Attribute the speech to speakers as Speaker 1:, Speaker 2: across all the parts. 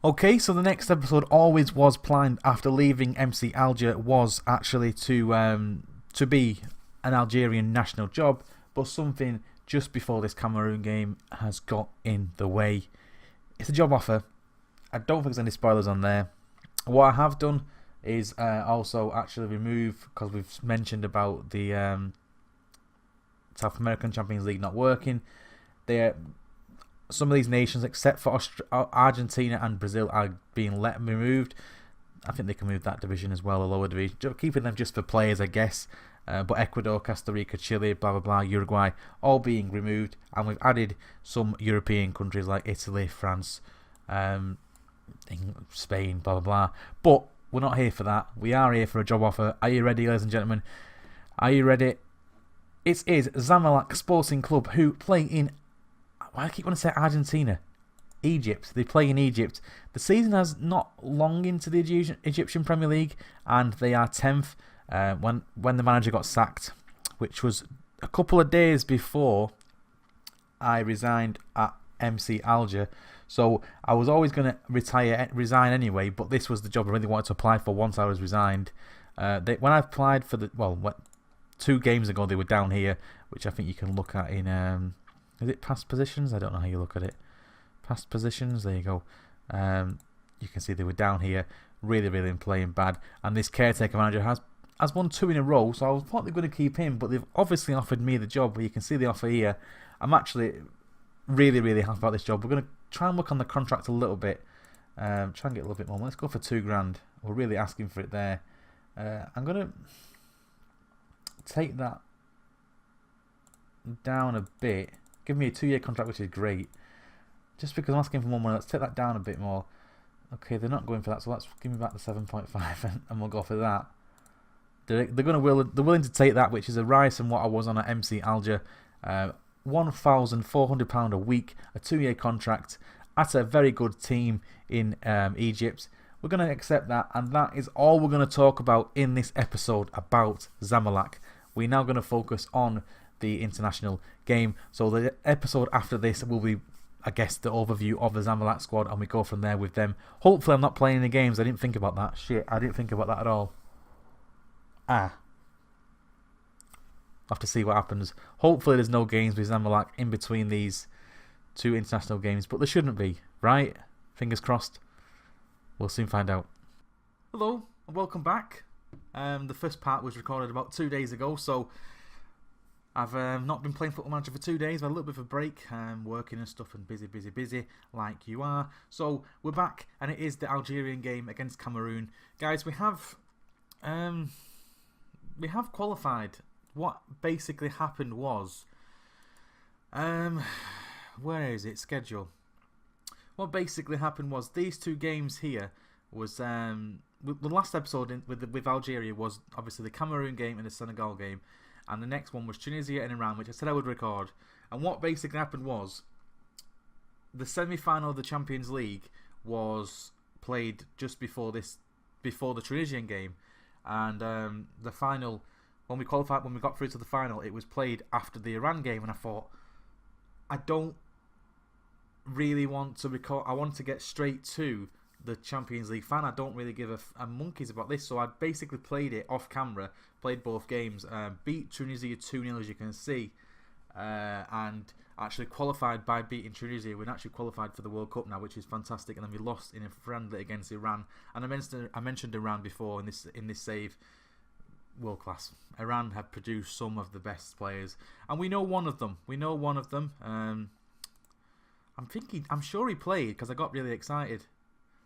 Speaker 1: Okay, so the next episode always was planned after leaving MC Alger was actually to be an Algerian national job, but something just before this Cameroon game has got in the way. It's a job offer. I don't think there's any spoilers on there. What I have done is also actually remove, because we've mentioned about the South American Champions League not working. Some of these nations, except for Argentina and Brazil, are being removed. I think they can move that division as well, a lower division, keeping them just for players, I guess. But Ecuador, Costa Rica, Chile, blah blah blah, Uruguay, all being removed, and we've added some European countries like Italy, France, Spain, blah blah blah. But we're not here for that. We are here for a job offer. Are you ready, ladies and gentlemen? Are you ready? It is Zamalek Sporting Club, who play in, I keep wanting to say Argentina, Egypt. They play in Egypt. The season has not long into the Egyptian Premier League, and they are 10th when the manager got sacked, which was a couple of days before I resigned at MC Alger. So I was always going to resign anyway, but this was the job I really wanted to apply for once I was resigned. When I applied for 2 games ago, they were down here, which I think you can look at in is it past positions? I don't know how you look at it. Past positions, there you go. You can see they were down here, really playing bad. And this caretaker manager has won 2 in a row, so I was probably going to keep him, but they've obviously offered me the job. You can see the offer here. I'm actually really happy about this job. We're going to try and look on the contract a little bit. Try and get a little bit more. Let's go for $2,000. We're really asking for it there. I'm going to take that down a bit. Give me a 2-year contract, which is great. Just because I'm asking for more money, let's take that down a bit more. Okay, they're not going for that, so let's give me back the 7.5 and we'll go for that. They're willing to take that, which is a rise from what I was on at MC Alger. £1,400 a week, a 2-year contract at a very good team in Egypt. We're going to accept that, and that is all we're going to talk about in this episode about Zamalek. We're now going to focus on the international game. So the episode after this will be, I guess, the overview of the Zamalek squad, and we go from there with them. Hopefully I'm not playing any games. I didn't think about that. Shit, I didn't think about that at all. I'll have to see what happens. Hopefully there's no games with Zamalek in between these 2 international games, but there shouldn't be, right? Fingers crossed. We'll soon find out. Hello and welcome back. The first part was recorded about 2 days ago, so I've not been playing Football Manager for 2 days. I've had a little bit of a break, working and stuff, and busy like you are. So we're back, and it is the Algerian game against Cameroon. Guys, we have qualified. What basically happened was, where is it? Schedule. What basically happened was these 2 games here was the last episode with Algeria was obviously the Cameroon game and the Senegal game. And the next one was Tunisia and Iran, which I said I would record. And what basically happened was the semi-final of the Champions League was played just before the Tunisian game, and the final, when we got through to the final, it was played after the Iran game. And I thought, I don't really want to record. I want to get straight to the Champions League fan. I don't really give a monkeys about this, so I basically played it off camera, played both games, beat Tunisia 2-0 as you can see, and actually qualified by beating Tunisia. We're actually qualified for the World Cup now, which is fantastic. And then we lost in a friendly against Iran, and I mentioned Iran before in this save. World class. Iran have produced some of the best players, and we know one of them. I'm sure he played because I got really excited.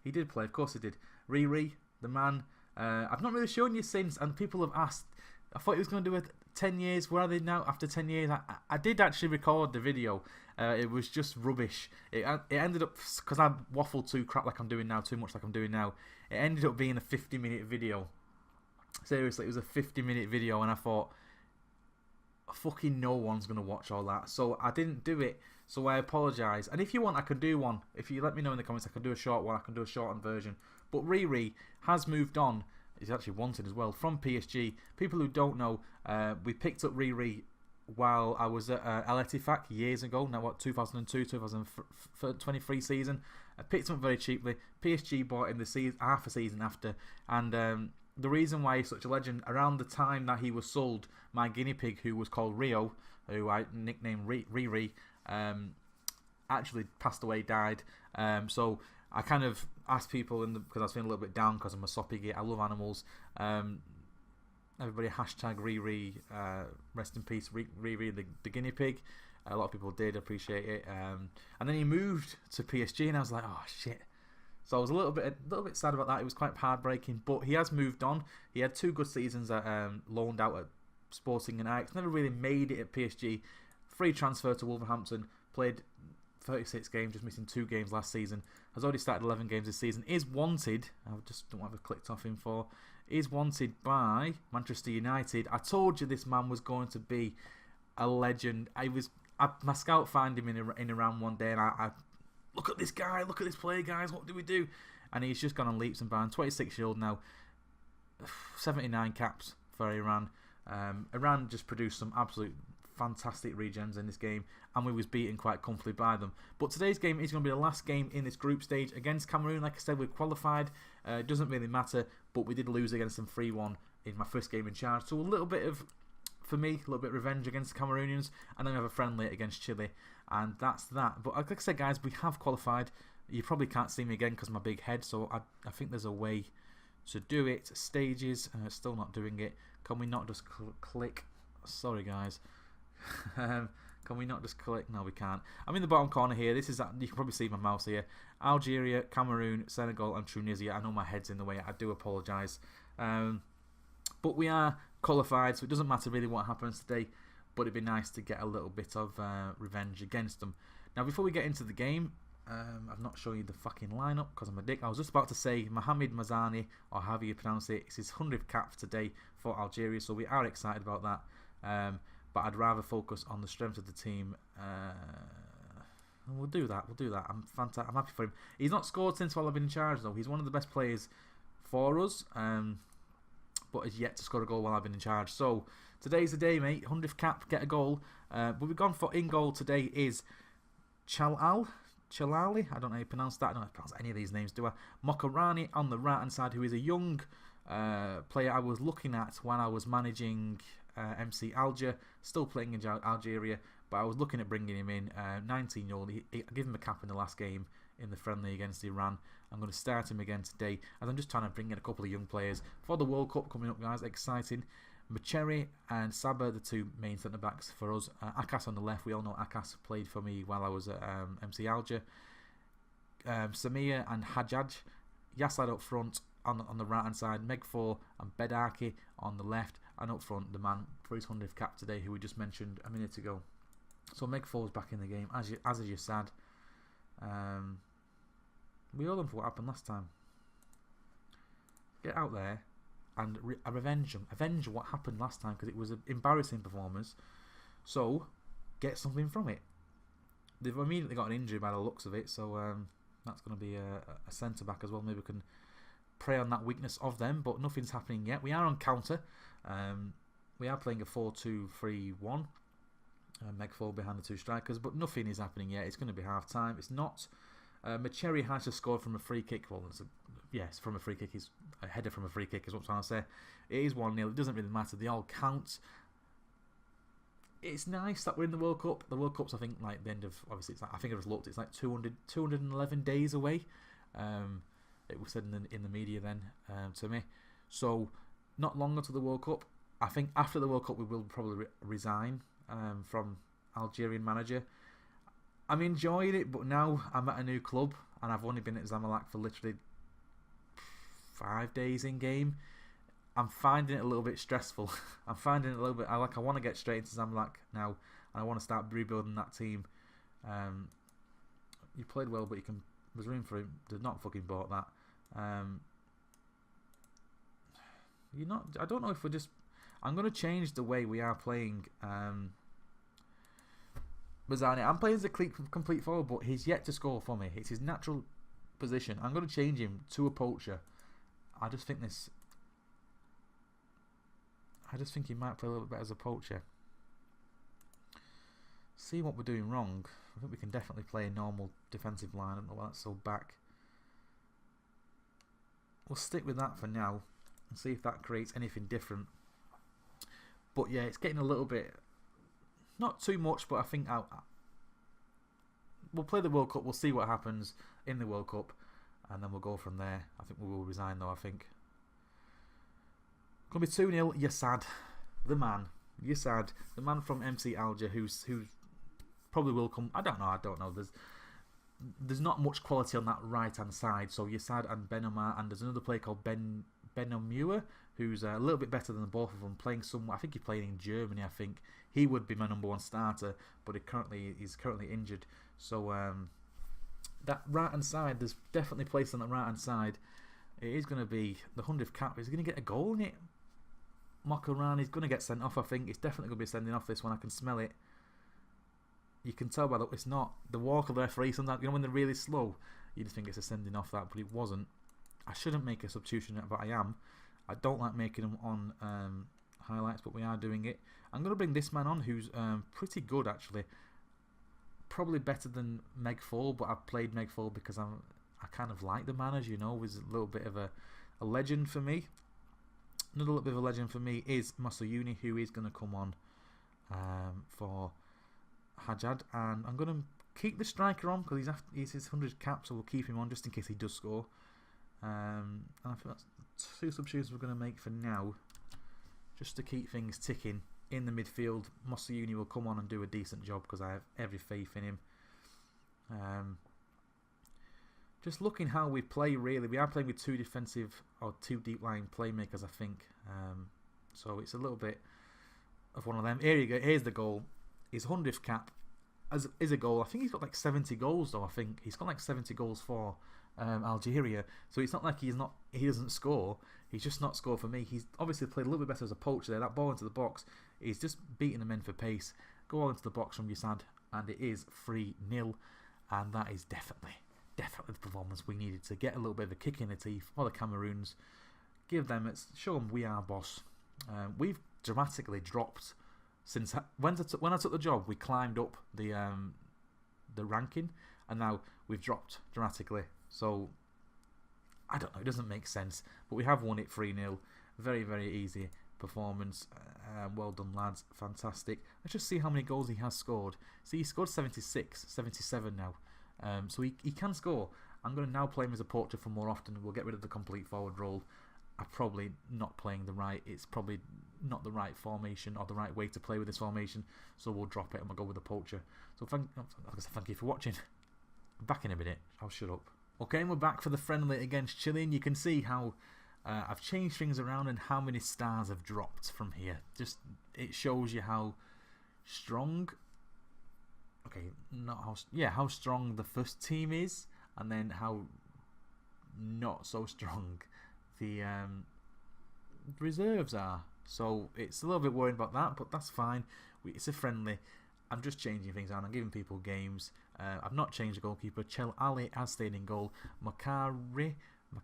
Speaker 1: He did play, of course he did. Riri, the man. I've not really shown you since, and people have asked. I thought he was going to do it 10 years. Where are they now after 10 years? I did actually record the video. It was just rubbish. It ended up, because I waffled too much like I'm doing now. It ended up being a 50-minute video. Seriously, it was a 50-minute video, and I thought, fucking no one's going to watch all that. So I didn't do it. So I apologise. And if you want, I can do one. If you let me know in the comments, I can do a short one. I can do a shortened version. But Riri has moved on. He's actually wanted as well from PSG. People who don't know, we picked up Riri while I was at El Ettifaq years ago. Now, what, 2002, 2023 season. I picked him up very cheaply. PSG bought him the season, half a season after, and the reason why he's such a legend, around the time that he was sold, my guinea pig, who was called Rio, who I nicknamed Riri, actually passed away, died. So I kind of asked people, because I was feeling a little bit down because I'm a soppy git, I love animals. Everybody hashtag Riri, rest in peace, Riri the guinea pig. A lot of people did appreciate it. And then he moved to PSG, and I was like, oh shit. So I was a little bit sad about that. It was quite heartbreaking, but he has moved on. He had 2 good seasons at loaned out at Sporting and Ajax. Never really made it at PSG. Free transfer to Wolverhampton. Played 36 games, just missing 2 games last season. Has already started 11 games this season. Is wanted. I just don't know what I've clicked off him for. Is wanted by Manchester United. I told you this man was going to be a legend. My scout found him in a round one day, and I look at this guy, look at this player, guys, what do we do? And he's just gone on leaps and bounds. 26-year-old now, 79 caps for Iran. Iran just produced some absolute fantastic regens in this game, and we was beaten quite comfortably by them. But today's game is going to be the last game in this group stage against Cameroon. Like I said, we're qualified. It doesn't really matter, but we did lose against them 3-1 in my first game in charge. So a little bit of, for me, a little bit of revenge against the Cameroonians, and then we have a friendly against Chile, and that's that. But like I said, guys, we have qualified. You probably can't see me again because of my big head, so I think there's a way to do it. Stages, still not doing it. Can we not just click? Sorry, guys. Can we not just click? No, we can't. I'm in the bottom corner here. This is, you can probably see my mouse here. Algeria, Cameroon, Senegal, and Tunisia. I know my head's in the way. I do apologise. But we are qualified, so it doesn't matter really what happens today. But it'd be nice to get a little bit of revenge against them. Now, before we get into the game, I've not shown you the fucking lineup because I'm a dick. I was just about to say Mohamed Mazani, or however you pronounce it. It's his 100th cap today for Algeria, so we are excited about that. But I'd rather focus on the strength of the team. We'll do that. I'm fantastic. I'm happy for him. He's not scored since while I've been in charge, though. He's one of the best players for us, but has yet to score a goal while I've been in charge. So today's the day, mate. 100th cap, get a goal. But we've gone for in goal today is Chalali. I don't know how you pronounce that. I don't know how to pronounce any of these names, do I? Mokarani on the right hand side, who is a young player I was looking at when I was managing MC Alger, still playing in Algeria, but I was looking at bringing him in. 19-year-old. I gave him a cap in the last game in the friendly against Iran. I'm going to start him again today, as I'm just trying to bring in a couple of young players for the World Cup coming up, guys. Exciting. Macheri and Saba, the 2 main centre backs for us. Akas on the left. We all know Akas played for me while I was at MC Alger. Samir and Hajjaj. Yassad up front. On the right hand side, Megfor and Bedaki on the left, and up front the man for his 100th cap today, who we just mentioned a minute ago. So Megfor's back in the game, as is Yassad. We owe them for what happened last time. Get out there and revenge them. Avenge what happened last time, because it was an embarrassing performance. So get something from it. They've immediately got an injury by the looks of it, so that's going to be a centre back as well. Maybe we can prey on that weakness of them, but nothing's happening yet. We are on counter. We are playing a 4-2-3-1. Megfor behind the 2 strikers, but nothing is happening yet. It's going to be half time. It's not. Macheri has just scored from a free kick. Well, it's from a free kick. He's a header from a free kick is what I'm trying to say. It is 1-0. It doesn't really matter. They all count. It's nice that we're in the World Cup. The World Cup's, I think, like the end of, obviously, it's like, I think I just looked, it's like 211 days away. It was said in the media then to me. So not long until the World Cup. I think after the World Cup we will probably resign from Algerian manager. I'm enjoying it, but now I'm at a new club and I've only been at Zamalek for literally 5 days in game. I'm finding it a little bit stressful. I'm finding it a little bit. I want to get straight into Zamalek now, and I want to start rebuilding that team. You played well, but there's room for him. Did not fucking bought that. I don't know if we're just. I'm going to change the way we are playing. Mazzani. I'm playing as a complete forward, but he's yet to score for me. It's his natural position. I'm going to change him to a poacher. I just think he might play a little bit better as a poacher. See what we're doing wrong. I think we can definitely play a normal defensive line. I don't know why that's so back. We'll stick with that for now and see if that creates anything different. But yeah, it's getting a little bit, not too much, but I think we'll play the World Cup. We'll see what happens in the World Cup, and then we'll go from there. I think we will resign though. I think gonna be 2-0. Yassad, the man. Yassad, the man from MC Alger, who's probably will come. I don't know. There's not much quality on that right hand side. So Yassad and Benomar, and there's another player called Benomua, who's a little bit better than the both of them. Playing somewhere, I think he's playing in Germany. I think he would be my #1 starter, but he's currently injured. So that right hand side, there's definitely place on the right hand side. It is going to be the 100th cap. Is going to get a goal in it? Mokarani's going to get sent off. I think it's definitely going to be sending off this one. I can smell it. You can tell by the it's not the walk of the referee. Sometimes, you know, when they're really slow, you just think it's a sending off that, but it wasn't. I shouldn't make a substitution, but I am. I don't like making them on highlights, but we are doing it. I'm going to bring this man on, who's pretty good actually. Probably better than Meg Fall, but I've played Meg Fall because I kind of like the man, as you know. He's a little bit of a legend for me. Another little bit of a legend for me is Masayuni, who is going to come on for Hajjad, and I'm going to keep the striker on because he's his 100 cap, so we'll keep him on just in case he does score. And I think that's 2 substitutions we're going to make for now, just to keep things ticking in the midfield. Masayuni will come on and do a decent job because I have every faith in him. Just looking how we play, really, we are playing with 2 defensive or 2 deep line playmakers, I think. So it's a little bit of one of them. Here you go. Here's the goal. His 100th cap is a goal. I think he's got like 70 goals though. I think he's got like 70 goals for Algeria. So it's not like he doesn't score. He's just not scored for me. He's obviously played a little bit better as a poacher there. That ball into the box, he's just beating the men for pace. Go on into the box from Yassad, and it is 3-0, and that is definitely the performance we needed to get a little bit of a kick in the teeth for the Cameroons. Show them we are boss. We've dramatically dropped since when I took the job. We climbed up the ranking, and now we've dropped dramatically. So I don't know, it doesn't make sense, but we have won it 3-0. Very, very easy performance. Well done, lads. Fantastic. Let's just see how many goals he has scored. See, he scored 76, 77 now. So he can score. I'm going to now play him as a poacher for more often. We'll get rid of the complete forward role. I'm probably not playing the right. It's probably not the right formation or the right way to play with this formation. So we'll drop it and we'll go with the poacher. So thank you for watching. Back in a minute. I'll shut up. Okay, and we're back for the friendly against Chile. And you can see how I've changed things around and how many stars have dropped from here. Just it shows you how strong. Okay, how strong the first team is, and then how not so strong the reserves are. So it's a little bit worried about that, but that's fine. It's a friendly. I'm just changing things around. I'm giving people games. I've not changed the goalkeeper. Chel Ali has stayed in goal. Mokrani, I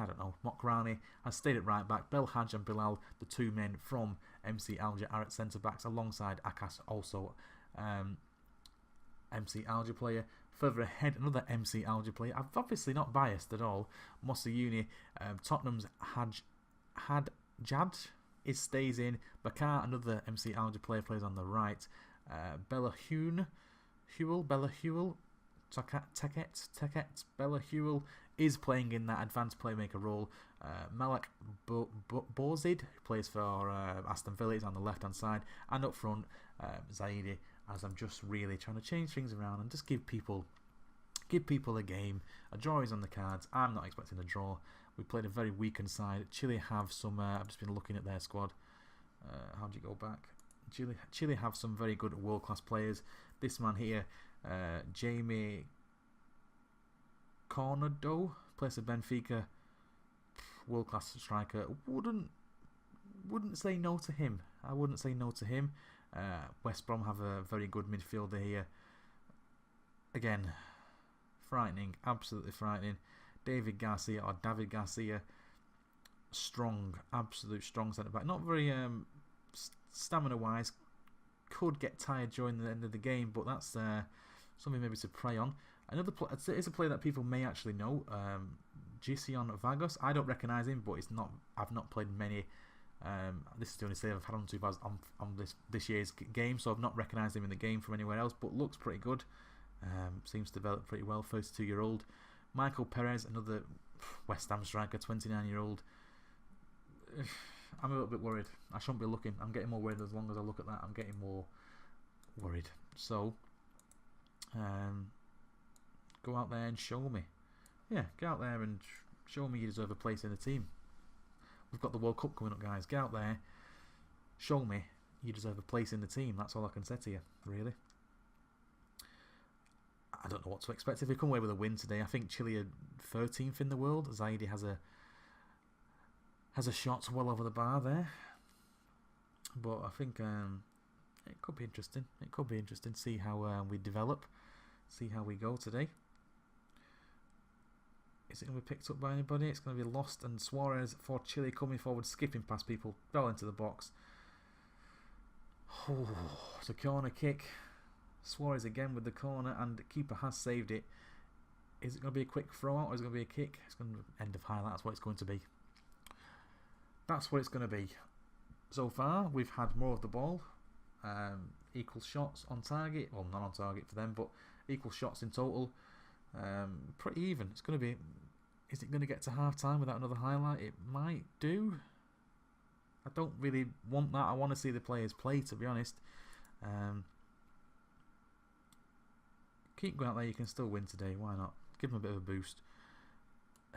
Speaker 1: don't know. Mokrani has stayed at right back. Belhaj and Bilal, the 2 men from MC Alger, are at centre backs alongside Akas, also MC Alger player. Further ahead, another MC Alger player. I'm obviously not biased at all. Mossayuni, Tottenham's Hadjad stays in. Bakar, another MC Alger player, plays on the right. Bella Hewell, Teket, Bella Hewell is playing in that advanced playmaker role. Malak Bozid, who plays for Aston Villa, is on the left hand side, and up front Zaidi, as I'm just really trying to change things around and just give people a game. A draw is on the cards. I'm not expecting a draw. We played a very weakened side. Chile have some I've just been looking at their squad. How do you go back? Chile have some very good world class players. This man here, Jamie Cornado, plays for Benfica, world class striker. Wouldn't say no to him. I wouldn't say no to him. West Brom have a very good midfielder here. Again, frightening, absolutely frightening. David Garcia, strong, absolute strong centre back. Not very stamina wise. could get tired during the end of the game, but that's something maybe to prey on. Another it's a player that people may actually know, Gision Vagos. I don't recognise him, but it's not. I've not played many. This is the only save I've had on this year's game, so I've not recognised him in the game from anywhere else. But looks pretty good. Seems to develop pretty well. 32-year-old Michael Perez, another West Ham striker, 29-year-old. I'm a little bit worried. I shouldn't be looking. I'm getting more worried as long as I look at that. I'm getting more worried. So, go out there and show me. Yeah, get out there and show me you deserve a place in the team. We've got the World Cup coming up, guys. Get out there, show me you deserve a place in the team. That's all I can say to you, really. I don't know what to expect if we come away with a win today. I think Chile are 13th in the world. Zaidi has a shot well over the bar there, but I think it could be interesting. It could be interesting to see how we develop, see how we go today. Is it going to be picked up by anybody? It's going to be lost, and Suarez for Chile coming forward, skipping past people, fell into the box. Oh, it's a corner kick. Suarez again with the corner, and the keeper has saved it. Is it going to be a quick throw out, or is it going to be a kick? It's going to be end of highlight. That's what it's going to be. That's what it's going to be. So far, we've had more of the ball. Equal shots on target. Well, not on target for them, but equal shots in total. Pretty even. It's going to be. Is it going to get to half time without another highlight? It might do. I don't really want that. I want to see the players play, to be honest. Keep going out there. You can still win today. Why not? Give him a bit of a boost.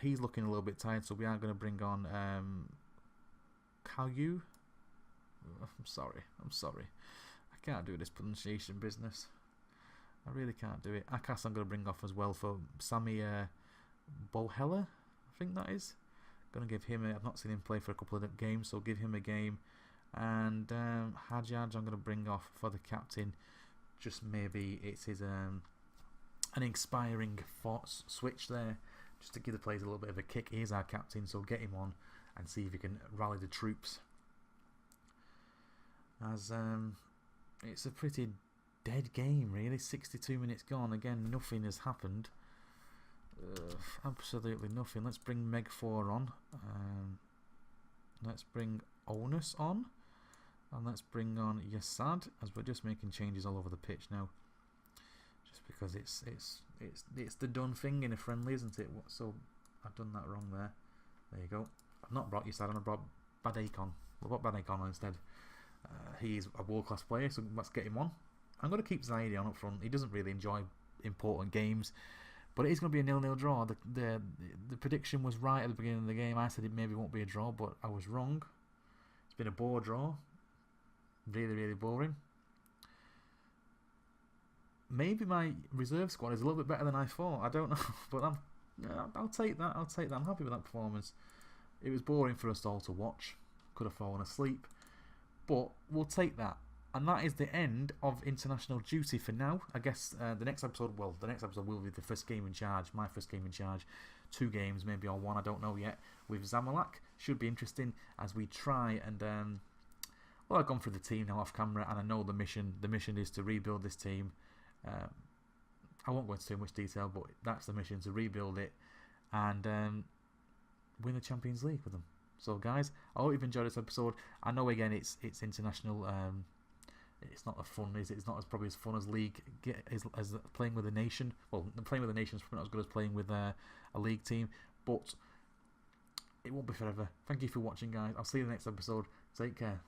Speaker 1: He's looking a little bit tired, so we are going to bring on Caillou. I'm sorry. I can't do this pronunciation business. I really can't do it. Akas I'm going to bring off as well for Sami Bohella, I think that is. Going to give him I've not seen him play for a couple of games, so give him a game. And Hajjaj I'm going to bring off for the captain. Just maybe it's his an inspiring switch there, just to give the players a little bit of a kick. He's our captain, so get him on and see if he can rally the troops. As it's a pretty dead game, really. 62 minutes gone. Again, nothing has happened. Absolutely nothing. Let's bring Meg 4 on. Let's bring Onus on. And let's bring on Yassad, as we're just making changes all over the pitch now. Just because it's the done thing in a friendly, isn't it? So I've done that wrong there. There you go. I've not brought Yassad on, I brought Badekon. We'll put Badekon on instead. He's a world-class player, so let's get him on. I'm going to keep Zaidi on up front. He doesn't really enjoy important games, but it is going to be a 0-0 draw. The prediction was right at the beginning of the game. I said it maybe won't be a draw, but I was wrong. It's been a bore draw. Really, really boring. Maybe my reserve squad is a little bit better than I thought. I don't know, but I'll take that. I'll take that. I'm happy with that performance. It was boring for us all to watch. Could have fallen asleep, but we'll take that. And that is the end of international duty for now. I guess the next episode will be the first game in charge, my first game in charge. 2 games, maybe, or 1, I don't know yet, with Zamalek. Should be interesting as we try and well, I've gone through the team now off camera, and I know the mission. The mission is to rebuild this team. I won't go into too much detail, but that's the mission, to rebuild it and win the Champions League with them. So, guys, I hope you've enjoyed this episode. I know, again, it's international. It's not as fun, is it? It's not probably as fun as league as playing with a nation. Well, playing with a nation is probably not as good as playing with a league team, but it won't be forever. Thank you for watching, guys. I'll see you in the next episode. Take care.